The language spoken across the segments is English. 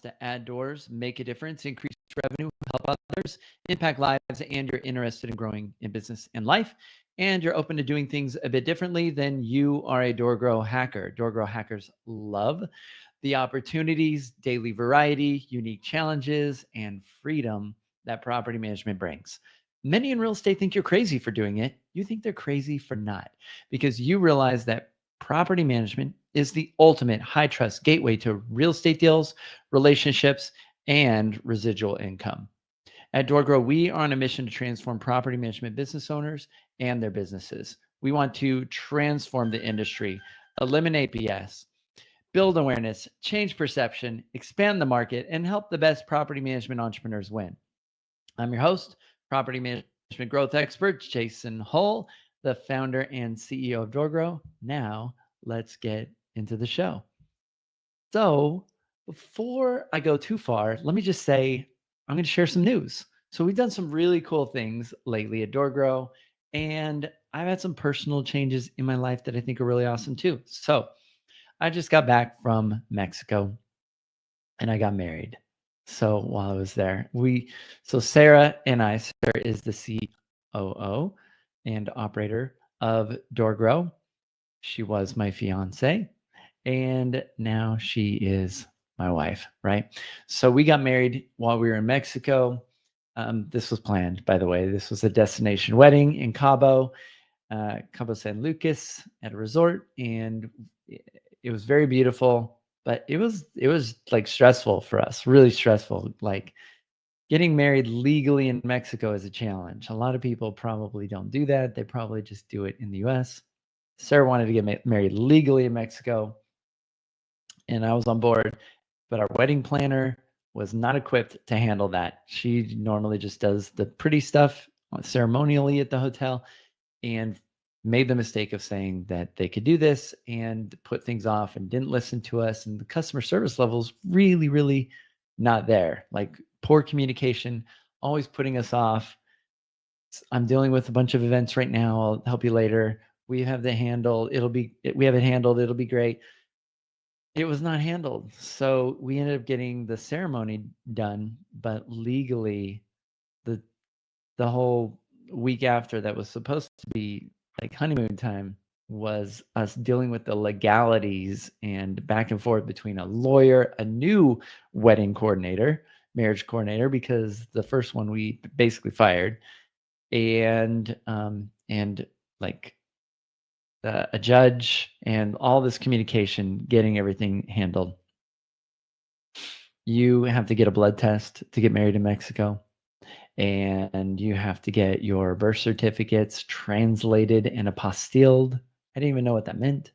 to add doors, make a difference, increase revenue, help others, impact lives, and you're interested in growing in business and life, and you're open to doing things a bit differently, then you are a DoorGrow hacker. DoorGrow hackers love the opportunities, daily variety, unique challenges, and freedom that property management brings. Many in real estate think you're crazy for doing it. You think they're crazy for not, because you realize that property management is the ultimate high trust gateway to real estate deals, relationships, and residual income. At DoorGrow, we are on a mission to transform property management business owners and their businesses. We want to transform the industry, eliminate BS, build awareness, change perception, expand the market, and help the best property management entrepreneurs win. I'm your host, property management growth expert, Jason Hull, the founder and CEO of DoorGrow. Now, let's get into the show. So, before I go too far, let me just say I'm going to share some news. So, we've done some really cool things lately at DoorGrow, and I've had some personal changes in my life that I think are really awesome too. So, I just got back from Mexico and I got married. So while I was there, so Sarah and I, Sarah is the COO and operator of DoorGrow. She was my fiance, and now she is my wife, right? So we got married while we were in Mexico. This was planned, by the way. This was a destination wedding in Cabo San Lucas at a resort, and it was very beautiful. But it was like stressful for us, really stressful. Like getting married legally in Mexico is a challenge. A lot of people probably don't do that. They probably just do it in the U.S. Sarah wanted to get married legally in Mexico, and I was on board. But our wedding planner was not equipped to handle that. She normally just does the pretty stuff ceremonially at the hotel, and made the mistake of saying that they could do this and put things off and didn't listen to us. And the customer service levels really, really not there. Like poor communication, always putting us off. I'm dealing with a bunch of events right now. I'll help you later. We have the handle. We have it handled. It'll be great. It was not handled. So we ended up getting the ceremony done, but legally the the whole week after that was supposed to be like honeymoon time was us dealing with the legalities and back and forth between a lawyer, a new wedding coordinator, marriage coordinator, because the first one we basically fired, and like a judge, and all this communication, getting everything handled. You have to get a blood test to get married in Mexico, and you have to get your birth certificates translated and apostilled. I didn't even know what that meant.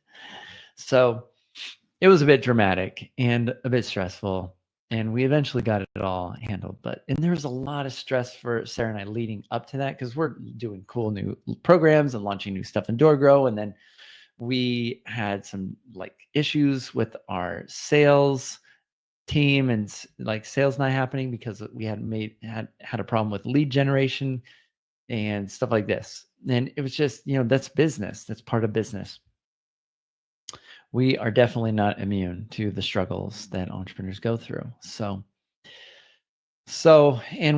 So it was a bit dramatic and a bit stressful. And we eventually got it all handled. And there was a lot of stress for Sarah and I leading up to that, because we're doing cool new programs and launching new stuff in DoorGrow. And then we had some like issues with our sales team, and like sales not happening because we had a problem with lead generation and stuff like this. And it was just, that's business. That's part of business. We are definitely not immune to the struggles that entrepreneurs go through. And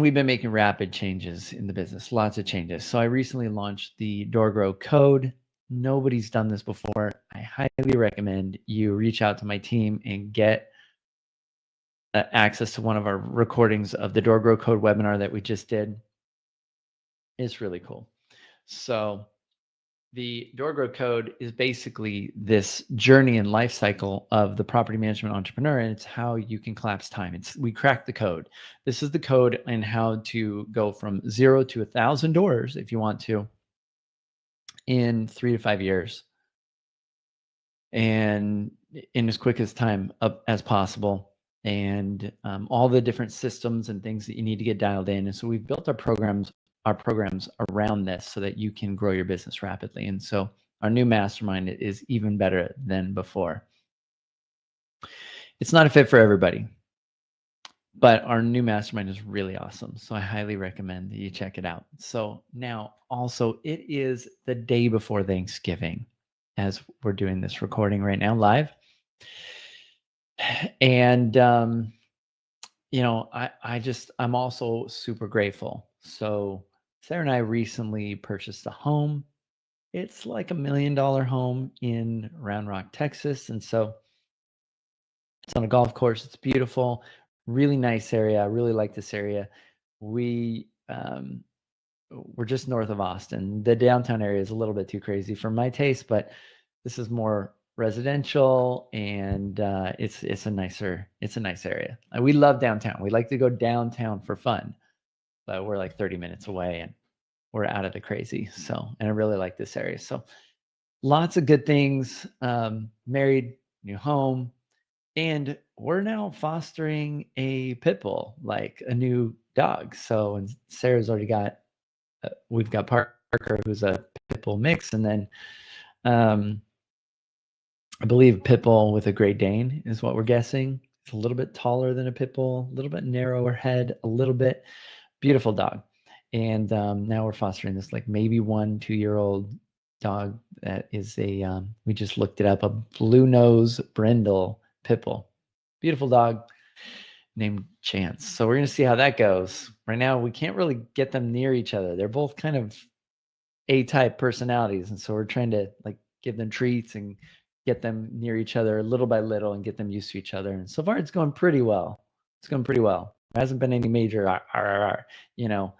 we've been making rapid changes in the business, lots of changes. So I recently launched the DoorGrow code. Nobody's done this before. I highly recommend you reach out to my team and get access to one of our recordings of the DoorGrow code webinar that we just did. It's really cool. So the DoorGrow code is basically this journey and life cycle of the property management entrepreneur, and it's how you can collapse time. We cracked the code. This is the code and how to go from 0 to 1,000 doors, if you want to, in 3 to 5 years, and in as quick as time as possible. And all the different systems and things that you need to get dialed in. And so we've built our programs around this so that you can grow your business rapidly. And so our new mastermind is even better than before. It's not a fit for everybody, but our new mastermind is really awesome. So I highly recommend that you check it out. So now also, it is the day before Thanksgiving as we're doing this recording right now live. And I'm also super grateful. So Sarah and I recently purchased a home. It's like $1 million home in Round Rock, Texas. And so it's on a golf course. It's beautiful, really nice area. I really like this area. We we're just north of Austin. The downtown area is a little bit too crazy for my taste, but this is more residential, and it's a nice area. We love downtown. We like to go downtown for fun, but we're like 30 minutes away, and we're out of the crazy. So, and I really like this area. So, lots of good things. Married, new home, and we're now fostering a pit bull, like a new dog. So, and Sarah's already got we've got Parker, who's a pit bull mix, and then um, I believe pit bull with a Great Dane is what we're guessing. It's a little bit taller than a pit bull, a little bit narrower head, a little bit beautiful dog. And now we're fostering this like maybe 1-2 year old dog that is we just looked it up, a blue nose brindle pit bull. Beautiful dog named Chance. So we're going to see how that goes. Right now, we can't really get them near each other. They're both kind of A-type personalities, and so we're trying to like give them treats and get them near each other little by little and get them used to each other. And so far, it's going pretty well. It's going pretty well. There hasn't been any major you know,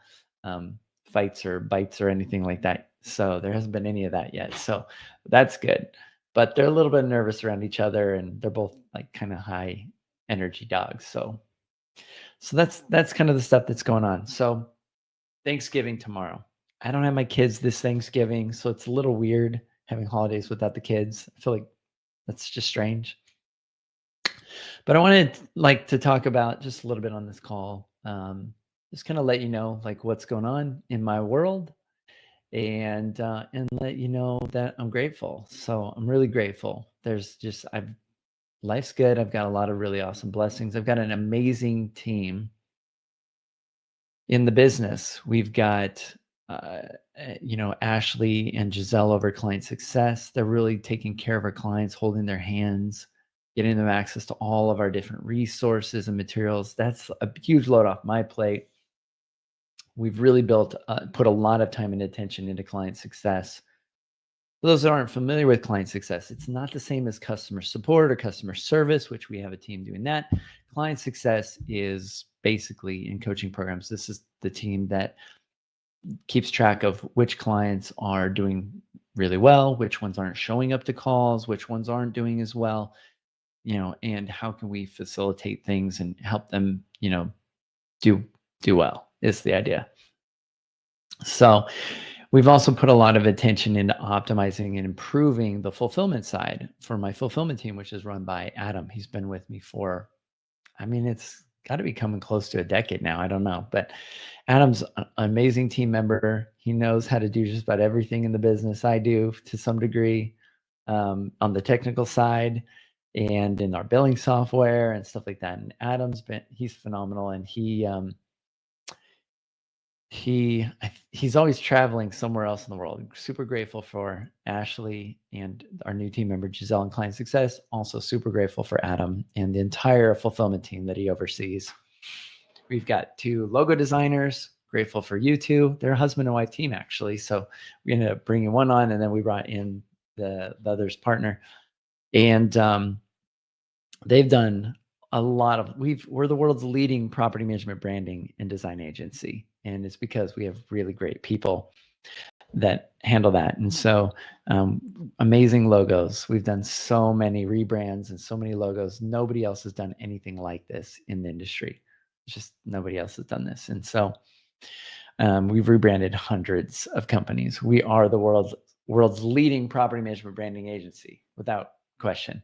fights or bites or anything like that. So there hasn't been any of that yet. So that's good. But they're a little bit nervous around each other, and they're both like kind of high energy dogs. So that's kind of the stuff that's going on. So Thanksgiving tomorrow. I don't have my kids this Thanksgiving, so it's a little weird having holidays without the kids. I feel like that's just strange. But I wanted like to talk about just a little bit on this call. Just kind of let you know like what's going on in my world, and let you know that I'm grateful. So I'm really grateful. There's just I've life's good. I've got a lot of really awesome blessings. I've got an amazing team in the business. We've got, Ashley and Giselle over client success. They're really taking care of our clients, holding their hands, getting them access to all of our different resources and materials. That's a huge load off my plate. We've really put a lot of time and attention into client success. For those that aren't familiar with client success, it's not the same as customer support or customer service, which we have a team doing that. Client success is basically in coaching programs. This is the team that keeps track of which clients are doing really well, which ones aren't showing up to calls, which ones aren't doing as well, and how can we facilitate things and help them, do well is the idea. So we've also put a lot of attention into optimizing and improving the fulfillment side for my fulfillment team, which is run by Adam. He's been with me for, it's got to be coming close to a decade now. I don't know, but Adam's an amazing team member. He knows how to do just about everything in the business I do to some degree, on the technical side and in our billing software and stuff like that. And he's phenomenal, and he's always traveling somewhere else in the world. Super grateful for Ashley and our new team member Giselle in client success. Also super grateful for Adam and the entire fulfillment team that he oversees. We've got 2 logo designers. Grateful for you two. They're a husband and wife team actually. So we ended up bringing one on, and then we brought in the other's partner, and they've done a lot of we're the world's leading property management branding and design agency, and it's because we have really great people that handle that. And so amazing logos. We've done so many rebrands and so many logos. Nobody else has done anything like this in the industry. Just nobody else has done this. And so we've rebranded hundreds of companies. We are the world's leading property management branding agency without question.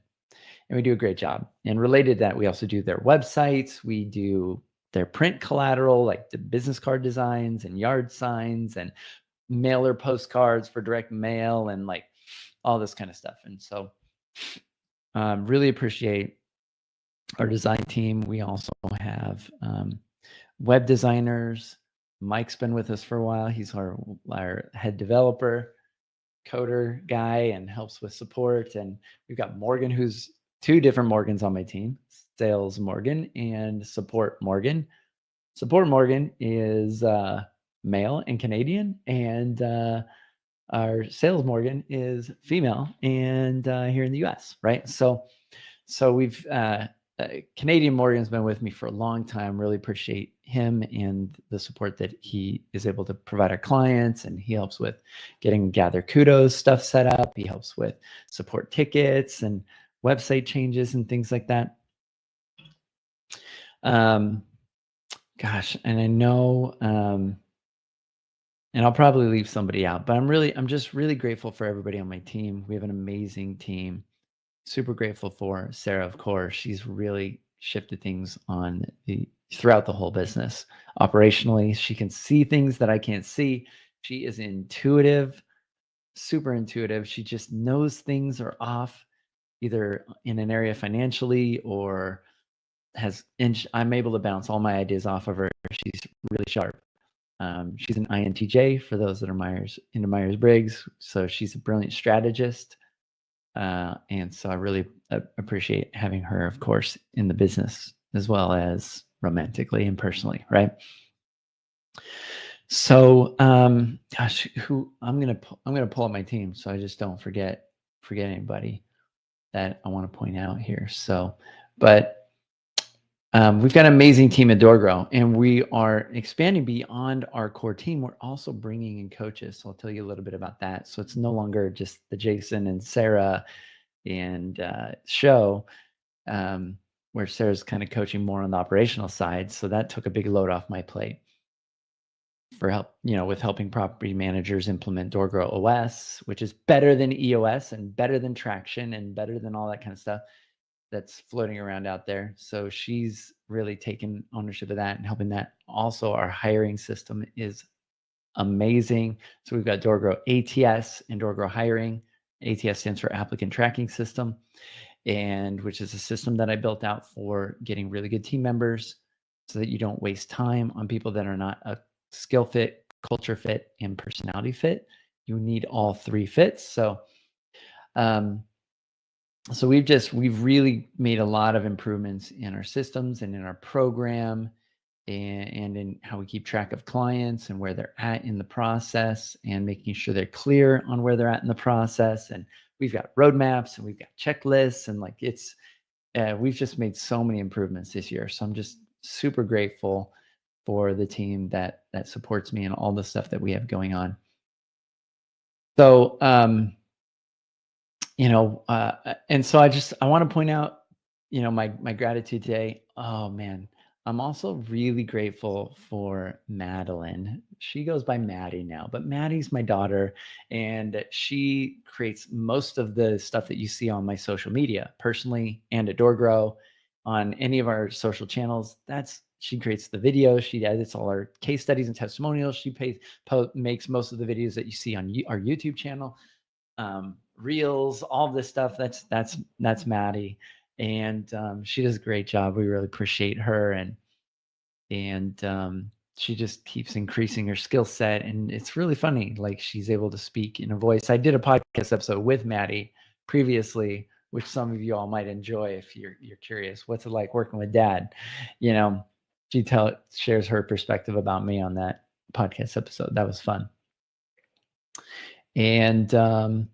And we do a great job. And related to that, we also do their websites. We do their print collateral, like the business card designs and yard signs and mailer postcards for direct mail and like all this kind of stuff. And so really appreciate our design team. We also have web designers. Mike's been with us for a while. He's our head developer, coder guy, and helps with support. And we've got Morgan, who's 2 different Morgans on my team. Sales Morgan and Support Morgan. Support Morgan is male and Canadian, and our Sales Morgan is female and here in the US, right? So we've Canadian Morgan's been with me for a long time. Really appreciate him and the support that he is able to provide our clients. And he helps with getting Gather Kudos stuff set up. He helps with support tickets and website changes and things like that. Gosh, and I know, and I'll probably leave somebody out, but I'm just really grateful for everybody on my team. We have an amazing team. Super grateful for Sarah, of course. She's really shifted things throughout the whole business. Operationally, she can see things that I can't see. She is intuitive, super intuitive. She just knows things are off, either in an area financially or I'm able to bounce all my ideas off of her. She's really sharp. She's an INTJ for those that are into Myers-Briggs. So she's a brilliant strategist. And so I really appreciate having her, of course, in the business as well as romantically and personally, right? So, gosh, I'm gonna pull up my team so I just don't forget anybody that I want to point out here. So, but we've got an amazing team at DoorGrow, and we are expanding beyond our core team. We're also bringing in coaches. So I'll tell you a little bit about that. So it's no longer just the Jason and Sarah and show, where Sarah's kind of coaching more on the operational side. So that took a big load off my plate for help, with helping property managers implement DoorGrow OS, which is better than EOS and better than Traction and better than all that kind of stuff that's floating around out there. So she's really taken ownership of that and helping that. Also, our hiring system is amazing. So we've got DoorGrow ATS and DoorGrow Hiring. ATS stands for Applicant Tracking System, and which is a system that I built out for getting really good team members so that you don't waste time on people that are not a skill fit, culture fit, and personality fit. You need all three fits. So we've really made a lot of improvements in our systems and in our program and in how we keep track of clients and where they're at in the process and making sure they're clear on where they're at in the process. And we've got roadmaps and we've got checklists, and we've just made so many improvements this year. So I'm just super grateful for the team that supports me and all the stuff that we have going on. So, and so I want to point out, my gratitude today. Oh man, I'm also really grateful for Madeline. She goes by Maddie now, but Maddie's my daughter, and she creates most of the stuff that you see on my social media, personally and at DoorGrow, on any of our social channels. She creates the videos. She edits all our case studies and testimonials. She makes most of the videos that you see on our YouTube channel. Reels, all of this stuff. That's Maddie, and she does a great job. We really appreciate her, and she just keeps increasing her skill set, and it's really funny. Like, she's able to speak in a voice. I did a podcast episode with Maddie previously, which some of you all might enjoy if you're curious. What's it like working with Dad? She shares her perspective about me on that podcast episode. That was fun. And who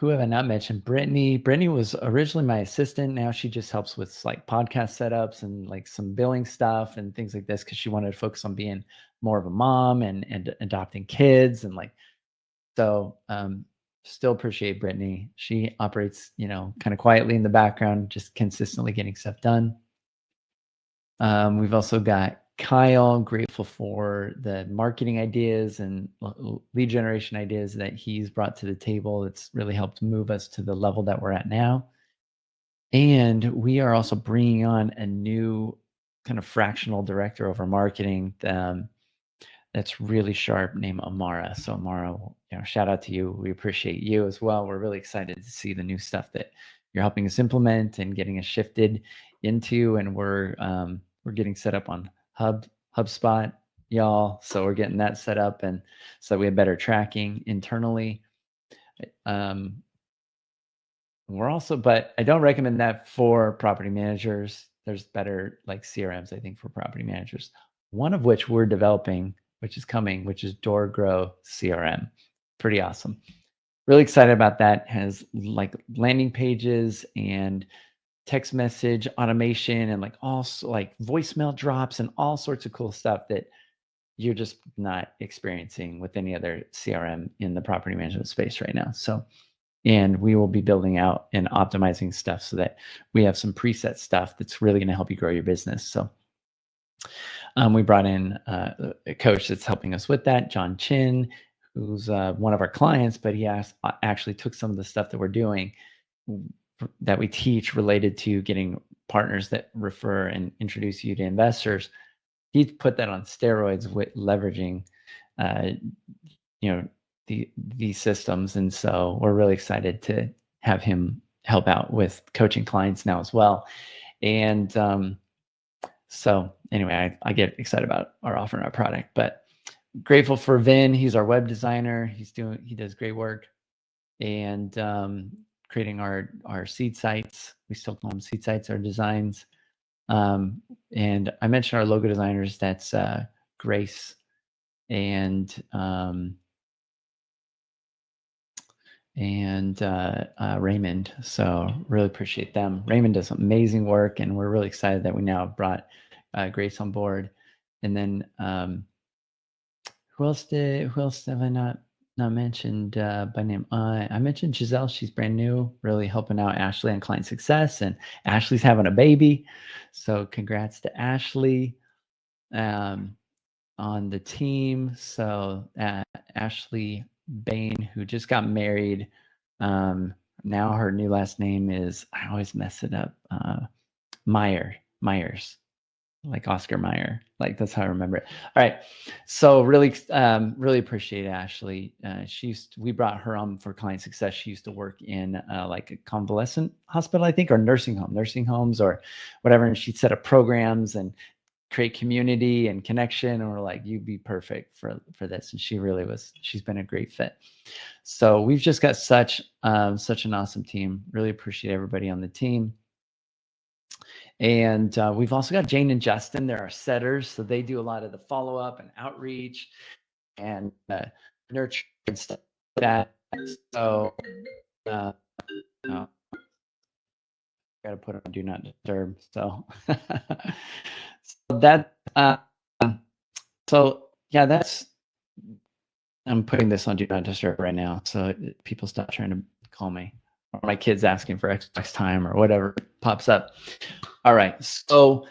have I not mentioned? Brittany. Brittany was originally my assistant. Now she just helps with like podcast setups and like some billing stuff and things like this, because she wanted to focus on being more of a mom and adopting kids and so. Still appreciate Brittany. She operates, kind of quietly in the background, just consistently getting stuff done. We've also got Kyle, grateful for the marketing ideas and lead generation ideas that he's brought to the table. It's really helped move us to the level that we're at now. And we are also bringing on a new kind of fractional director over marketing that's really sharp, named Amara. So Amara, shout out to you. We appreciate you as well. We're really excited to see the new stuff that you're helping us implement and getting us shifted into, and we're getting set up on HubSpot, y'all. So we're getting that set up, and so we have better tracking internally. we're also, but I don't recommend that for property managers. There's better like CRMs, I think, for property managers. One of which we're developing, which is coming, which is DoorGrow CRM. Pretty awesome. Really excited about that. Has like landing pages and text message automation and like also like voicemail drops and all sorts of cool stuff that you're just not experiencing with any other CRM in the property management space right now. So, and we will be building out and optimizing stuff so that we have some preset stuff that's really going to help you grow your business. So, we brought in a coach that's helping us with that, John Chin, who's one of our clients, but he actually took some of the stuff that we're doing that we teach related to getting partners that refer and introduce you to investors. He put that on steroids with leveraging, uh, these systems, and so we're really excited to have him help out with coaching clients now as well. And so anyway, I get excited about our offer and our product, but grateful for Vin. He's our web designer. He does great work, and creating our seed sites. We still call them seed sites, our designs. And I mentioned our logo designers. That's Grace and Raymond. So really appreciate them. Raymond does amazing work, and we're really excited that we now brought Grace on board. And then who else have I not mentioned by name? I mentioned Giselle. She's brand new, really helping out Ashley on client success, and Ashley's having a baby. So congrats to Ashley on the team. So Ashley Bain, who just got married. Now her new last name is, I always mess it up, Myers, like Oscar Mayer. Like that's how I remember it. All right. So really, really appreciate Ashley. We brought her on for client success. She used to work in like a convalescent hospital, I think, or nursing homes or whatever. And she'd set up programs and create community and connection. And we're like, you'd be perfect for this. And she's been a great fit. So we've just got such an awesome team. Really appreciate everybody on the team. And we've also got Jane and Justin. They're our setters. So they do a lot of the follow-up and outreach and nurture and stuff like that. So got to put on do not disturb. So, so that so yeah, I'm putting this on do not disturb right now, so people stop trying to call me, or my kids asking for Xbox time or whatever pops up. All right, so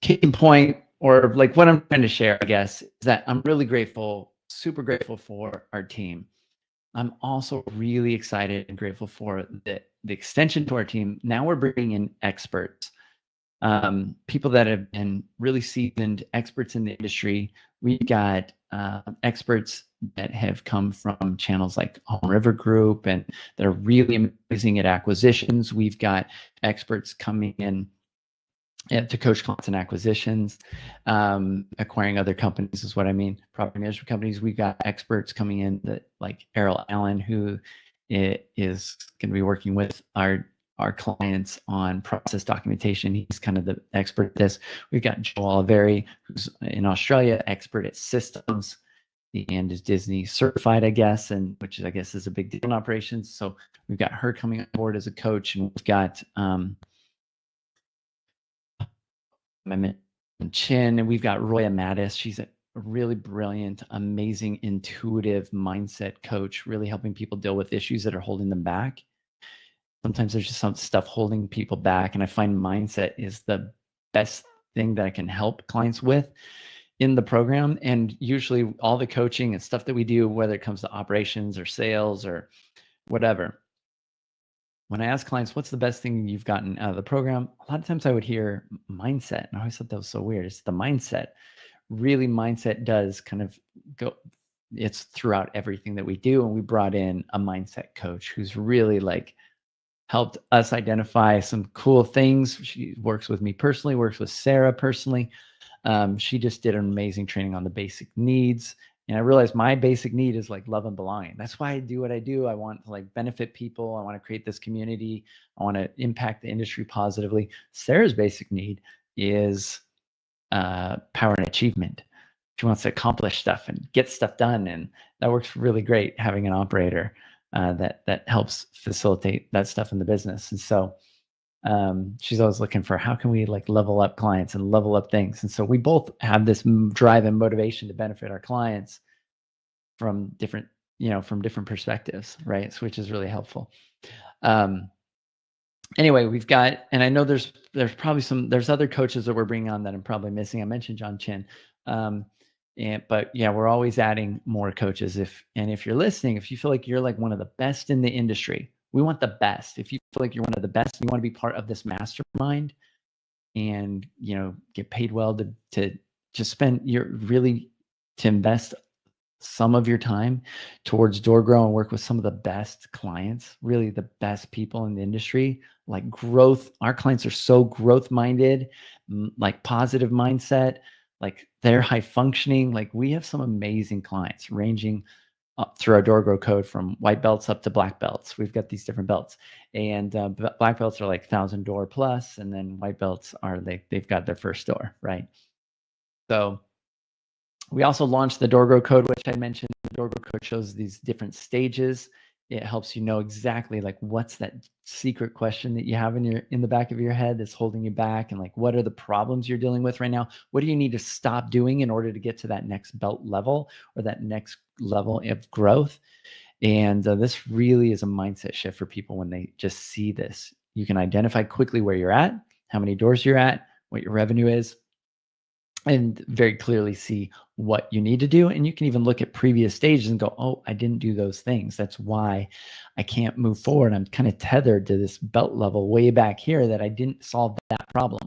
key point, or like what I'm trying to share, I guess, is that I'm really grateful, super grateful for our team. I'm also really excited and grateful for the extension to our team. Now we're bringing in experts, people that have been really seasoned experts in the industry. We've got experts that have come from channels like Home River Group and they're really amazing at acquisitions. We've got experts coming in to coach clients and acquisitions, acquiring other companies is what I mean, property management companies. We've got experts coming in that like Errol Allen, who is going to be working with our clients on process documentation. He's kind of the expert at this. We've got Joel Oliveri, who's in Australia, expert at systems and is Disney certified, I guess, and which I guess is a big deal in operations. So we've got her coming on board as a coach, and we've got Chin, and we've got Roya Mattis. She's a really brilliant, amazing, intuitive mindset coach, really helping people deal with issues that are holding them back. Sometimes there's just some stuff holding people back, and I find mindset is the best thing that I can help clients with in the program. And usually all the coaching and stuff that we do, whether it comes to operations or sales or whatever, when I ask clients, what's the best thing you've gotten out of the program? A lot of times I would hear mindset. And I always thought that was so weird. It's the mindset. Really, mindset does kind of go, it's throughout everything that we do. And we brought in a mindset coach who's really like helped us identify some cool things. She works with me personally, works with Sarah personally. She just did an amazing training on the basic needs And I realized my basic need is like love and belonging. That's why I do what I do. I want to like benefit people. I want to create this community. I want to impact the industry positively. Sarah's basic need is power and achievement. She wants to accomplish stuff and get stuff done, and that works really great having an operator that helps facilitate that stuff in the business. And so she's always looking for how can we like level up clients and level up things. And so we both have this drive and motivation to benefit our clients from different, from different perspectives, right? So, which is really helpful. Anyway, we've got, and I know there's probably there's other coaches that we're bringing on that I'm probably missing. I mentioned John Chin. But yeah, we're always adding more coaches. If you're listening, if you feel like you're like one of the best in the industry, we want the best. If you feel like you're one of the best, you want to be part of this mastermind and, get paid well to just spend to invest some of your time towards DoorGrow and work with some of the best clients, really the best people in the industry, like growth. Our clients are so growth minded, like positive mindset, like they're high functioning. Like we have some amazing clients ranging up through our DoorGrow code from white belts up to black belts. We've got these different belts, and black belts are like 1,000 door plus, and then white belts are they've got their first door, right? So we also launched the DoorGrow code, which I mentioned. The DoorGrow code shows these different stages. It helps you know exactly like what's that secret question that you have in the back of your head that's holding you back, and like what are the problems you're dealing with right now? What do you need to stop doing in order to get to that next belt level or that next level of growth? And this really is a mindset shift for people when they just see this. You can identify quickly where you're at, how many doors you're at, what your revenue is, and very clearly see what you need to do. And you can even look at previous stages and go, oh, I didn't do those things. That's why I can't move forward. I'm kind of tethered to this belt level way back here that I didn't solve that problem.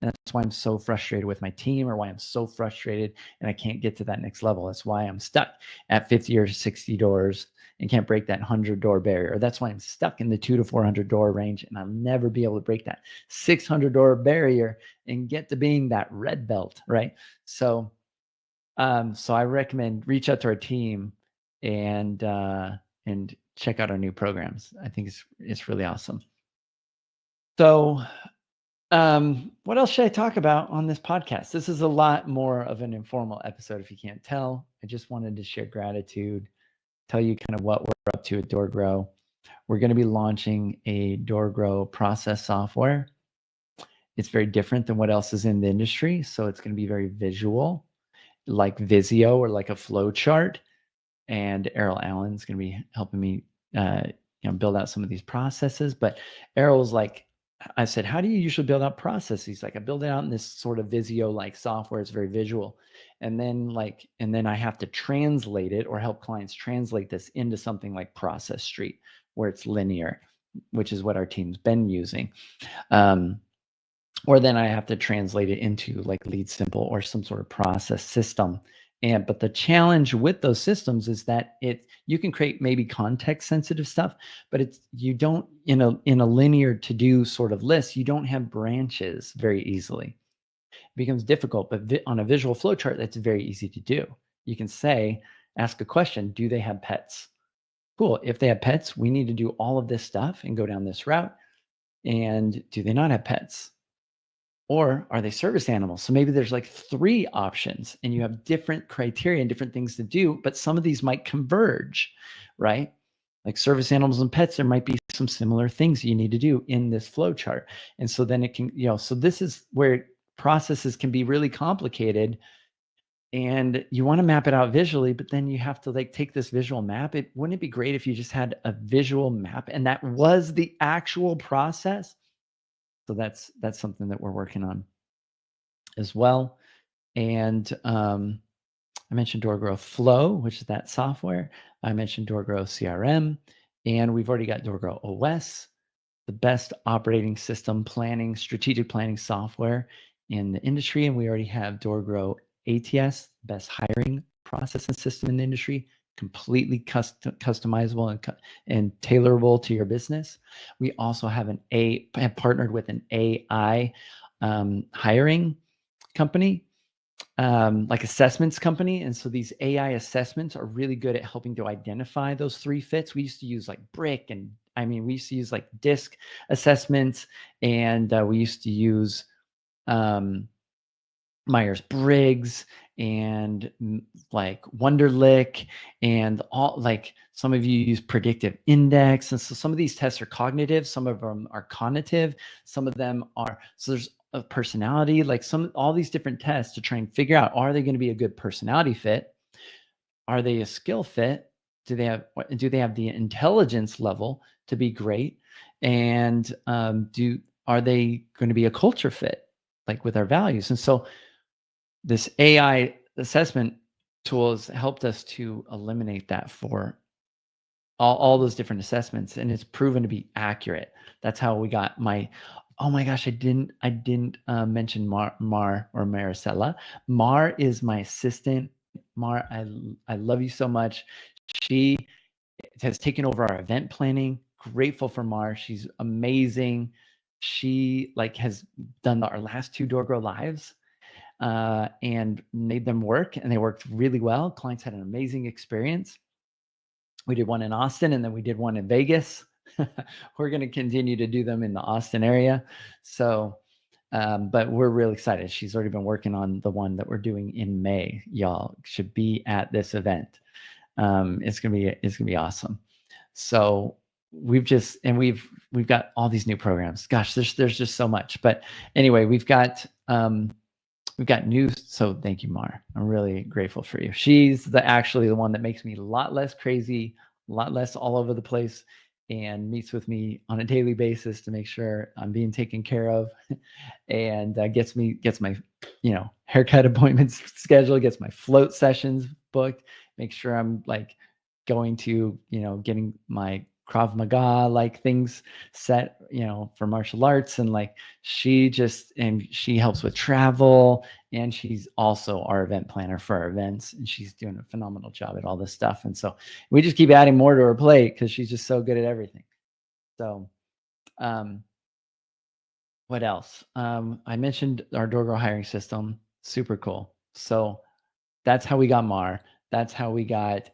And that's why I'm so frustrated with my team, or why I'm so frustrated and I can't get to that next level. That's why I'm stuck at 50 or 60 doors and can't break that 100 door barrier. Or that's why I'm stuck in the 200 to 400 door range, and I'll never be able to break that 600 door barrier and get to being that red belt, right? So, so I recommend reach out to our team and check out our new programs. I think it's really awesome. So, what else should I talk about on this podcast? This is a lot more of an informal episode, if you can't tell. I just wanted to share gratitude, tell you kind of what we're up to at DoorGrow. We're going to be launching a DoorGrow process software. It's very different than what else is in the industry. So it's going to be very visual, like Visio or like a flow chart. And Errol Allen's going to be helping me build out some of these processes. But Errol's like, I said, how do you usually build out processes? He's like, I build it out in this sort of Visio like software. It's very visual. And then I have to translate it or help clients translate this into something like Process Street, where it's linear, which is what our team's been using. Or then I have to translate it into like Lead Simple or some sort of process system. But the challenge with those systems is that you can create maybe context sensitive stuff, but you don't in a linear to do sort of list, you don't have branches very easily. It becomes difficult, but on a visual flow chart, that's very easy to do. You can ask a question, do they have pets? Cool. If they have pets, we need to do all of this stuff and go down this route. And do they not have pets? Or are they service animals? So maybe there's like 3 options and you have different criteria and different things to do, but some of these might converge, right? Like service animals and pets, there might be some similar things you need to do in this flow chart. And so then it can, so this is where processes can be really complicated, and you want to map it out visually, but then you have to like take this visual map. Wouldn't it be great if you just had a visual map and that was the actual process? So that's something that we're working on as well. And I mentioned DoorGrow Flow, which is that software. I mentioned DoorGrow CRM, and we've already got DoorGrow OS, the best operating system planning, strategic planning software in the industry. And we already have DoorGrow ATS, best hiring process and system in the industry, completely customizable and tailorable to your business. We also have have partnered with an AI hiring company like assessments company. And so these AI assessments are really good at helping to identify those 3 fits. We used to use like brick and we used to use like disc assessments, and we used to use um, Myers-Briggs and like Wonderlic, and all, like some of you use predictive index. And so some of these tests are cognitive, some of them are cognitive, some of them are, so there's a personality, like all these different tests to try and figure out, are they going to be a good personality fit? Are they a skill fit? Do they have the intelligence level to be great? And are they going to be a culture fit, like with our values? And so this AI assessment tool has helped us to eliminate that for all those different assessments, and it's proven to be accurate. That's how we got my. Oh my gosh, I didn't mention Mar or Maricela. Mar is my assistant. Mar, I love you so much. She has taken over our event planning. Grateful for Mar. She's amazing. She like has done our last 2 DoorGrow lives and made them work, and they worked really well. Clients had an amazing experience. We did one in Austin, and then we did one in Vegas. We're going to continue to do them in the Austin area. So, but we're really excited. She's already been working on the one that we're doing in May. Y'all should be at this event. It's gonna be awesome. So we've got all these new programs. Gosh, there's just so much. But anyway, we've got news. So thank you, Mar. I'm really grateful for you. She's actually the one that makes me a lot less crazy, a lot less all over the place, and meets with me on a daily basis to make sure I'm being taken care of, and gets my haircut appointments scheduled, gets my float sessions booked, make sure I'm like going to getting my Krav Maga like things set for martial arts. And like she helps with travel, and she's also our event planner for our events, and she's doing a phenomenal job at all this stuff. And so we just keep adding more to her plate because she's just so good at everything. So what else? I mentioned our DoorGrow hiring system. Super cool. So that's how we got Mar. That's how we got,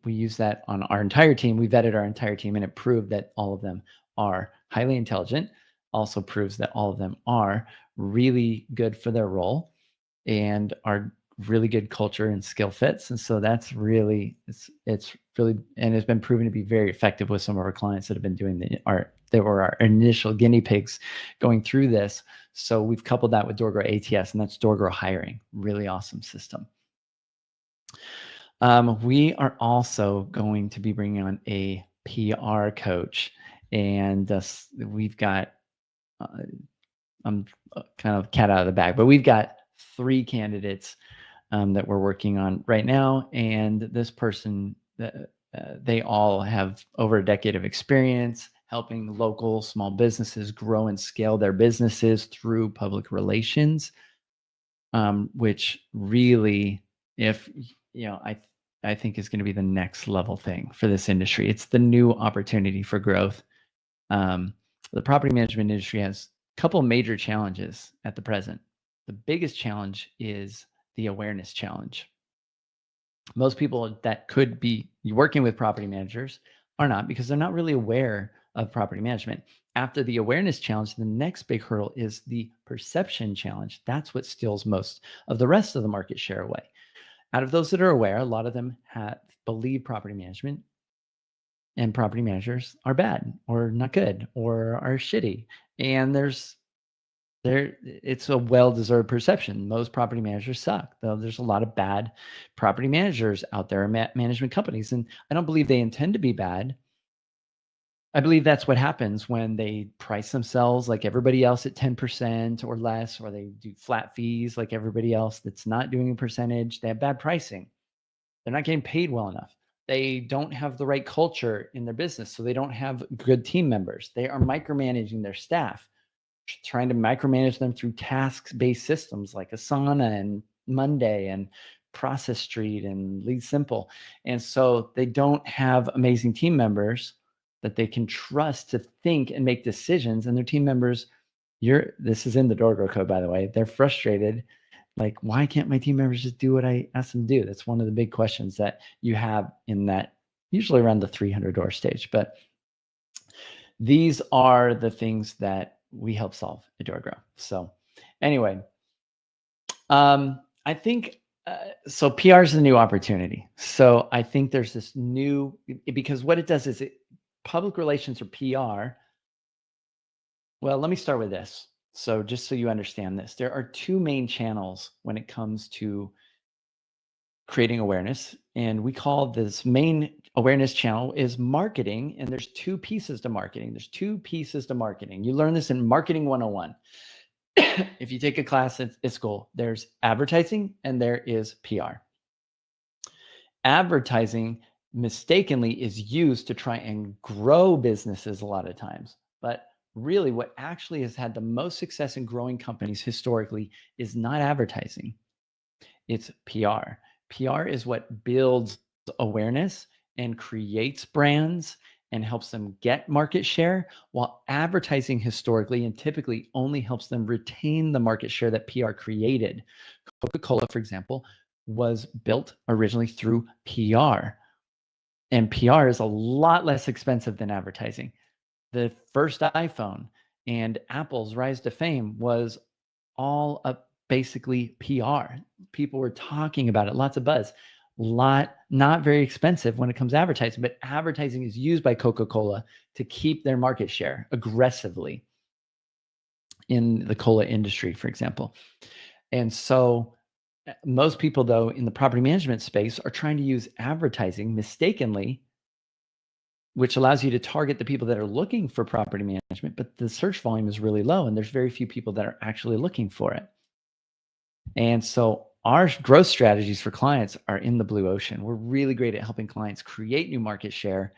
we used that on our entire team. We vetted our entire team, and it proved that all of them are highly intelligent. Also proves that all of them are really good for their role and are really good culture and skill fits. And so that's really, it's really, and it's been proven to be very effective with some of our clients that have been doing they were our initial guinea pigs going through this. So we've coupled that with DoorGrow ATS, and that's DoorGrow hiring. Really awesome system. We are also going to be bringing on a PR coach, and we've got, I'm kind of cat out of the bag, but we've got 3 candidates that we're working on right now. And this person, they all have over a decade of experience helping local small businesses grow and scale their businesses through public relations, which really, if I think is going to be the next level thing for this industry. It's the new opportunity for growth. The property management industry has a couple major challenges at the present. The biggest challenge is the awareness challenge. Most people that could be working with property managers are not, because they're not really aware of property management. After the awareness challenge, the next big hurdle is the perception challenge. That's what steals most of the rest of the market share away. Out of those that are aware, a lot of them believe property management and property managers are bad or not good or are shitty. And it's a well-deserved perception. Most property managers suck. Though there's a lot of bad property managers out there, management companies, and I don't believe they intend to be bad. I believe that's what happens when they price themselves like everybody else at 10% or less, or they do flat fees like everybody else that's not doing a percentage. They have bad pricing. They're not getting paid well enough. They don't have the right culture in their business, so they don't have good team members. They are micromanaging their staff, trying to micromanage them through task-based systems like Asana and Monday and Process Street and Lead Simple. And so they don't have amazing team members that they can trust to think and make decisions. And their team members, this is in the DoorGrow code, by the way, they're frustrated Like, why can't my team members just do what I ask them to do? That's one of the big questions that you have in that, usually around the $300 stage. But these are the things that we help solve at DoorGrow. So anyway, I think so. PR is the new opportunity. So I think there's this new, because what it does is public relations or PR. Well, let me start with this. So just so you understand this, there are two main channels when it comes to creating awareness. And we call this main awareness channel is marketing. And there's two pieces to marketing. There's two pieces to marketing. You learn this in Marketing 101. If you take a class at school, there's advertising and there is PR. Advertising mistakenly is used to try and grow businesses a lot of times. But really, what actually has had the most success in growing companies historically is not advertising, it's PR. PR is what builds awareness and creates brands and helps them get market share, while advertising historically and typically only helps them retain the market share that PR created. Coca-Cola, for example, was built originally through PR, and PR is a lot less expensive than advertising. The first iPhone and Apple's rise to fame was all basically PR. People were talking about it, lots of buzz, not very expensive when it comes to advertising, but advertising is used by Coca-Cola to keep their market share aggressively in the cola industry, for example. And so most people, though, in the property management space are trying to use advertising mistakenly, which allows you to target the people that are looking for property management, but the search volume is really low and there's very few people that are actually looking for it. And so our growth strategies for clients are in the blue ocean. We're really great at helping clients create new market share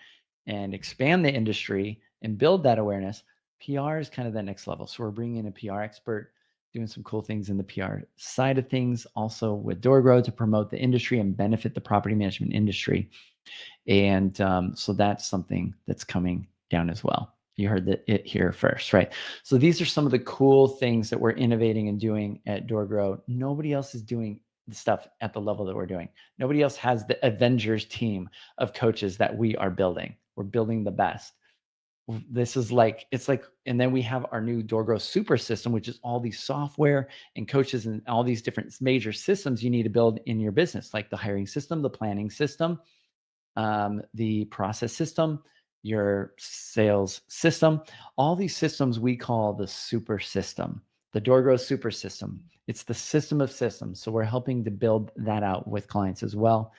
and expand the industry and build that awareness. PR is kind of the next level. So we're bringing in a PR expert, doing some cool things in the PR side of things, also with DoorGrow to promote the industry and benefit the property management industry. And so that's something that's coming down as well. You heard it here first, right? So these are some of the cool things that we're innovating and doing at DoorGrow. Nobody else is doing the stuff at the level that we're doing. Nobody else has the Avengers team of coaches that we are building. We're building the best. This is like, it's like, and then we have our new DoorGrow super system, which is all these software and coaches and all these different major systems you need to build in your business, like the hiring system, the planning system, the process system, your sales system. All these systems we call the super system, the DoorGrow super system. It's the system of systems. So we're helping to build that out with clients as well.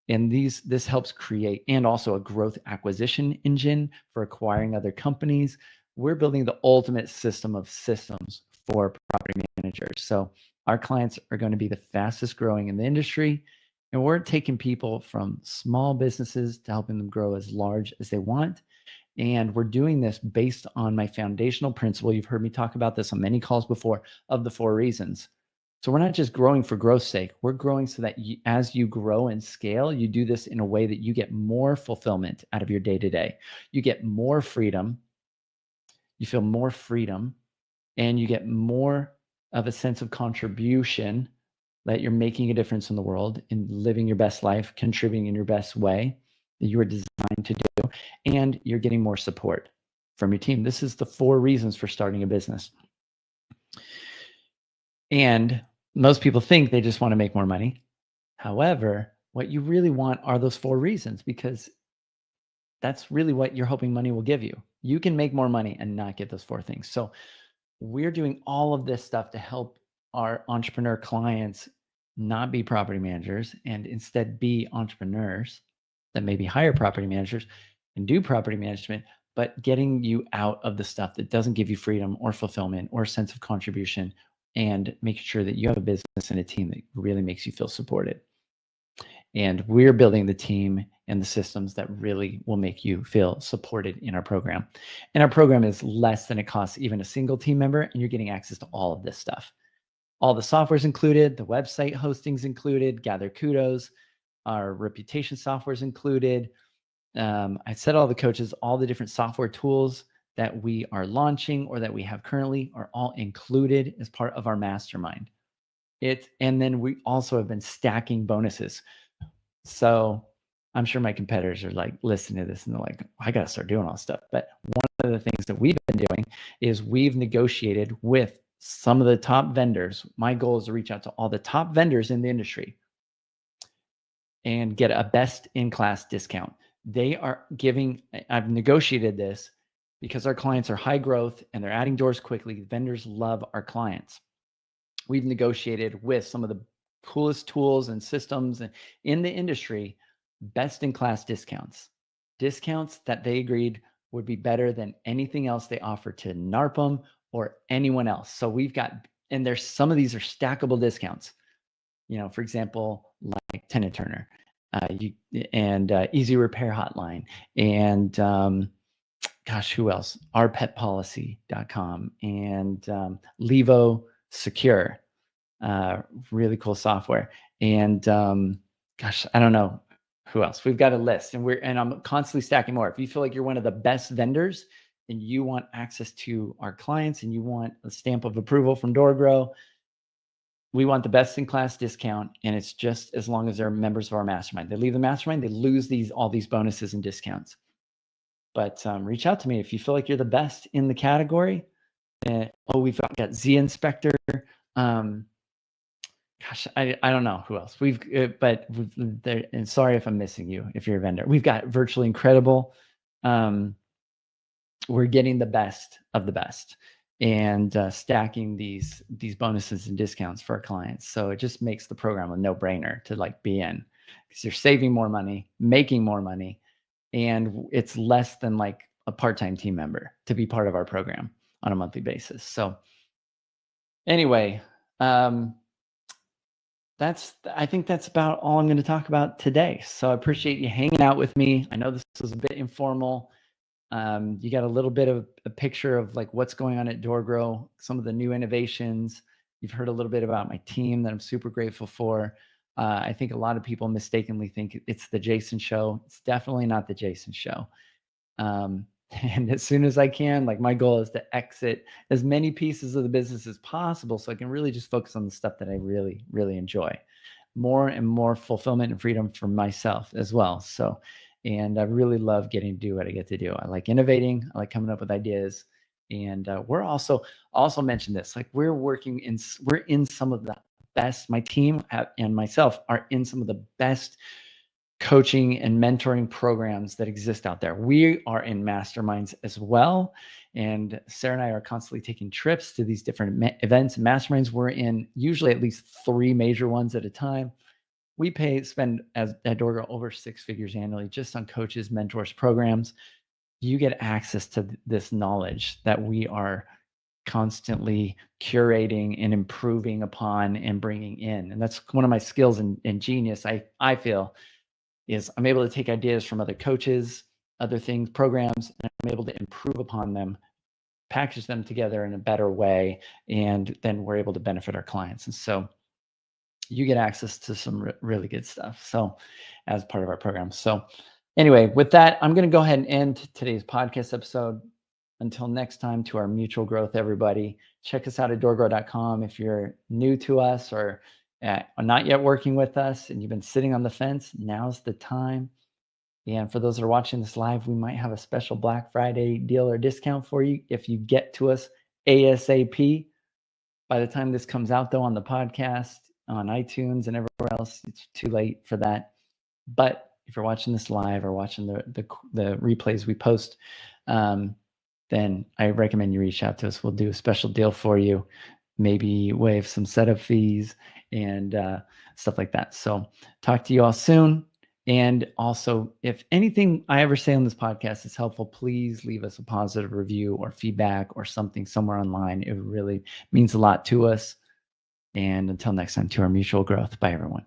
And this helps create, and also a growth acquisition engine for acquiring other companies. We're building the ultimate system of systems for property managers. So our clients are going to be the fastest growing in the industry. And we're taking people from small businesses to helping them grow as large as they want. And we're doing this based on my foundational principle. You've heard me talk about this on many calls before, of the 4 reasons. So we're not just growing for growth's sake. We're growing so that as you grow and scale, you do this in a way that you get more fulfillment out of your day-to-day. You get more freedom. You feel more freedom, and you get more of a sense of contribution, that you're making a difference in the world and living your best life, contributing in your best way that you were designed to do, and you're getting more support from your team. This is the 4 reasons for starting a business. And most people think they just want to make more money. However, what you really want are those 4 reasons, because that's really what you're hoping money will give you. You can make more money and not get those 4 things. So we're doing all of this stuff to help our entrepreneur clients not be property managers and instead be entrepreneurs that maybe hire property managers and do property management, but getting you out of the stuff that doesn't give you freedom or fulfillment or sense of contribution, and making sure that you have a business and a team that really makes you feel supported. And we're building the team and the systems that really will make you feel supported in our program. And our program is less than it costs even a single team member, and you're getting access to all of this stuff. All the software's included, the website hosting's included, Gather Kudos, our reputation software's included. I said all the coaches, all the different software tools that we are launching or that we have currently are all included as part of our mastermind. And then we also have been stacking bonuses. So I'm sure my competitors are like listening to this and they're like, I got to start doing all this stuff. But one of the things that we've been doing is we've negotiated with some of the top vendors. My goal is to reach out to all the top vendors in the industry and get a best in class discount. They are giving, I've negotiated this because our clients are high growth and they're adding doors quickly. Vendors love our clients. We've negotiated with some of the coolest tools and systems in the industry, best in class discounts that they agreed would be better than anything else they offer to NARPM or anyone else. So we've got, and there's some of these are stackable discounts. For example, like Tenant Turner, Easy Repair Hotline, and gosh, who else? ourpetpolicy.com and Levo Secure, really cool software. And gosh, I don't know who else. We've got a list, and I'm constantly stacking more. If you feel like you're one of the best vendors and you want access to our clients and you want a stamp of approval from DoorGrow, we want the best in class discount, and it's just as long as they're members of our mastermind. They leave the mastermind, they lose all these bonuses and discounts. But reach out to me if you feel like you're the best in the category. We've got Z Inspector. Gosh, I don't know who else and sorry if I'm missing you if you're a vendor. We've got Virtually Incredible. We're getting the best of the best and stacking these bonuses and discounts for our clients. So it just makes the program a no-brainer to like be in, because you're saving more money, making more money, and it's less than like a part-time team member to be part of our program on a monthly basis. So anyway, I think that's about all I'm going to talk about today. So I appreciate you hanging out with me. I know this was a bit informal. You got a little bit of a picture of like what's going on at DoorGrow, some of the new innovations. You've heard a little bit about my team that I'm super grateful for. I think a lot of people mistakenly think it's the Jason Show. It's definitely not the Jason Show. And as soon as I can, like my goal is to exit as many pieces of the business as possible so I can really just focus on the stuff that I really, really enjoy. More and more fulfillment and freedom for myself as well. So, and I really love getting to do what I get to do. I like innovating. I like coming up with ideas. And we're also mentioned this, like we're in some of the best, my team and myself are in some of the best coaching and mentoring programs that exist out there. We are in masterminds as well. And Sarah and I are constantly taking trips to these different events and masterminds. We're in usually at least 3 major ones at a time. We spend at DoorGrow over 6 figures annually just on coaches, mentors, programs. You get access to this knowledge that we are constantly curating and improving upon and bringing in. And that's one of my skills and genius, I feel, is I'm able to take ideas from other coaches, other things, programs, and I'm able to improve upon them, package them together in a better way, and then we're able to benefit our clients. And so you get access to some really good stuff. So as part of our program. So anyway, with that, I'm going to go ahead and end today's podcast episode. Until next time, to our mutual growth, everybody. Check us out at doorgrow.com. If you're new to us or not yet working with us and you've been sitting on the fence, now's the time. And for those that are watching this live, we might have a special Black Friday deal or discount for you if you get to us ASAP. By the time this comes out, though, on the podcast, on iTunes and everywhere else, it's too late for that. But if you're watching this live or watching the replays we post, then I recommend you reach out to us. We'll do a special deal for you, maybe waive some setup fees and stuff like that. So talk to you all soon. And also, if anything I ever say on this podcast is helpful, please leave us a positive review or feedback or something somewhere online. It really means a lot to us. And until next time, to our mutual growth. Bye, everyone.